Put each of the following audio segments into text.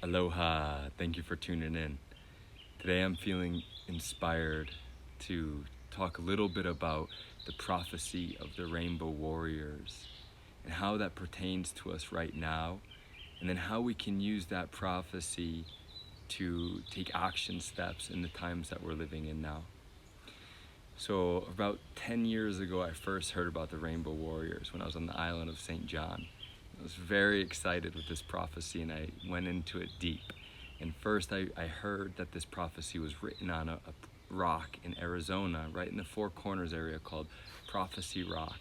Aloha, thank you for tuning in. Today I'm feeling inspired to talk a little bit about the prophecy of the Rainbow Warriors and how that pertains to us right now, and then how we can use that prophecy to take action steps in the times that we're living in now. So, about 10 years ago, I first heard about the Rainbow Warriors when I was on the island of St. John. I was very excited with this prophecy and I went into it deep. And first, I heard that this prophecy was written on a rock in Arizona, right in the Four Corners area called Prophecy Rock.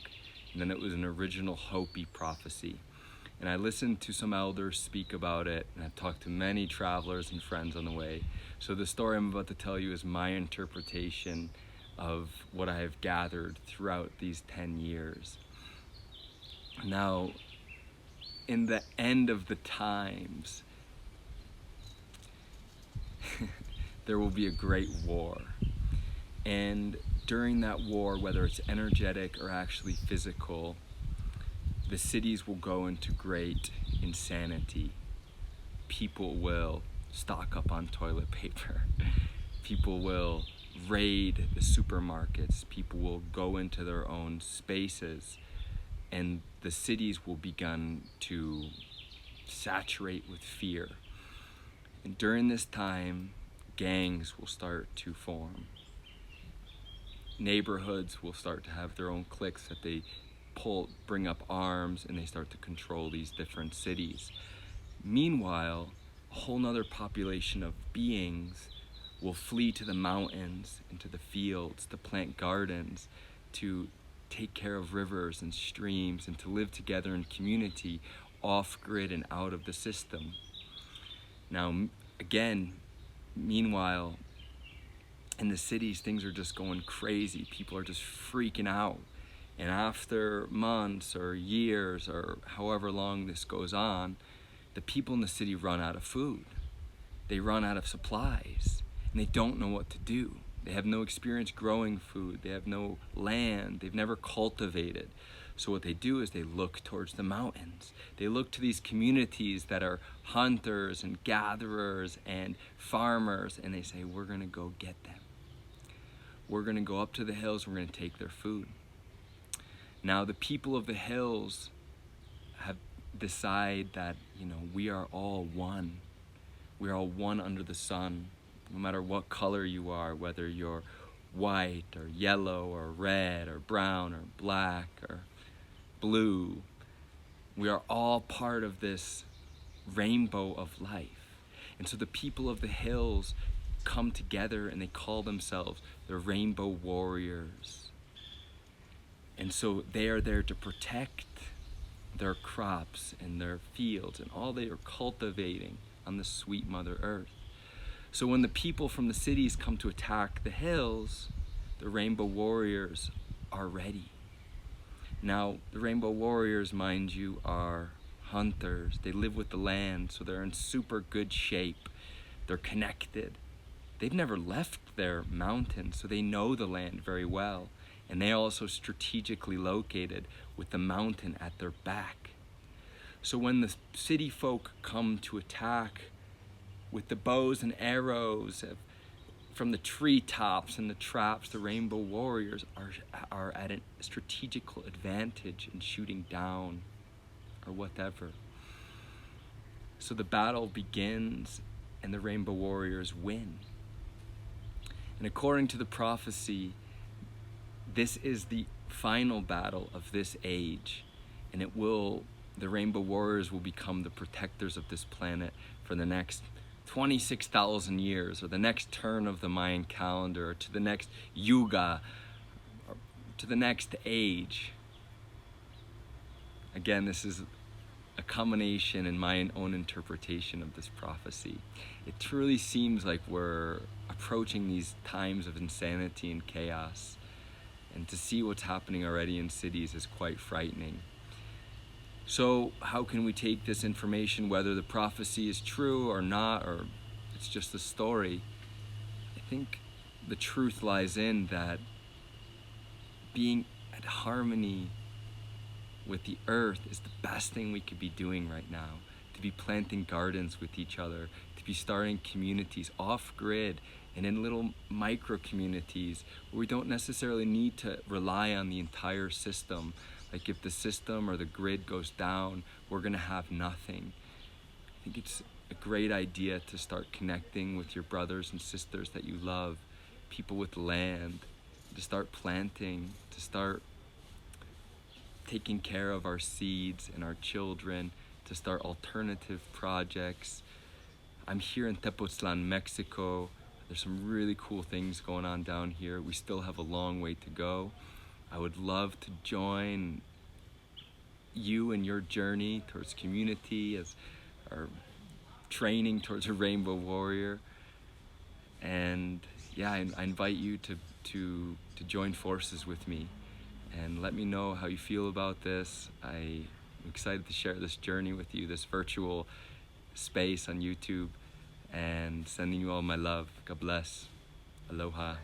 And then it was an original Hopi prophecy. And I listened to some elders speak about it, and I've talked to many travelers and friends on the way. So the story I'm about to tell you is my interpretation of what I have gathered throughout these 10 years. Now, in the end of the times, there will be a great war. And during that war, whether it's energetic or actually physical, the cities will go into great insanity. People will stock up on toilet paper. People will raid the supermarkets. People will go into their own spaces. And the cities will begin to saturate with fear. And during this time, gangs will start to form. Neighborhoods will start to have their own cliques that they bring up arms, and they start to control these different cities. Meanwhile, a whole nother population of beings will flee to the mountains and to the fields to plant gardens, to take care of rivers and streams, and to live together in community, off-grid and out of the system. Now, again, meanwhile, in the cities, things are just going crazy. People are just freaking out. And after months or years or however long this goes on, the people in the city run out of food. They run out of supplies, and they don't know what to do. They have no experience growing food. They have no land. They've never cultivated. So what they do is they look towards the mountains. They look to these communities that are hunters and gatherers and farmers, and they say, we're going to go get them. We're going to go up to the hills. We're going to take their food. Now, the people of the hills have decided that, we are all one. We are all one under the sun. No matter what color you are, whether you're white or yellow or red or brown or black or blue, we are all part of this rainbow of life. And so the people of the hills come together and they call themselves the Rainbow Warriors. And so they are there to protect their crops and their fields and all they are cultivating on the sweet Mother Earth. So when the people from the cities come to attack the hills, the Rainbow Warriors are ready. Now, the Rainbow Warriors, mind you, are hunters. They live with the land, so they're in super good shape. They're connected. They've never left their mountain, so they know the land very well. And they are also strategically located with the mountain at their back. So when the city folk come to attack with the bows and arrows from the treetops and the traps, the Rainbow Warriors are at a strategical advantage in shooting down or whatever. So the battle begins and the Rainbow Warriors win. And according to the prophecy, this is the final battle of this age, and the Rainbow Warriors will become the protectors of this planet for the next 26,000 years, or the next turn of the Mayan calendar, or to the next yuga, or to the next age. Again, this is a combination in my own interpretation of this prophecy. It truly seems like we're approaching these times of insanity and chaos, and to see what's happening already in cities is quite frightening. So how can we take this information, whether the prophecy is true or not, or it's just a story? I think the truth lies in that being at harmony with the earth is the best thing we could be doing right now, to be planting gardens with each other, to be starting communities off grid and in little micro communities where we don't necessarily need to rely on the entire system. Like if the system or the grid goes down, we're gonna have nothing. I think it's a great idea to start connecting with your brothers and sisters that you love, people with land, to start planting, to start taking care of our seeds and our children, to start alternative projects. I'm here in Tepoztlan, Mexico. There's some really cool things going on down here. We still have a long way to go. I would love to join you in your journey towards community as our training towards a rainbow warrior. And yeah, I invite you to join forces with me and let me know how you feel about this. I'm excited to share this journey with you, this virtual space on YouTube, and sending you all my love. God bless. Aloha.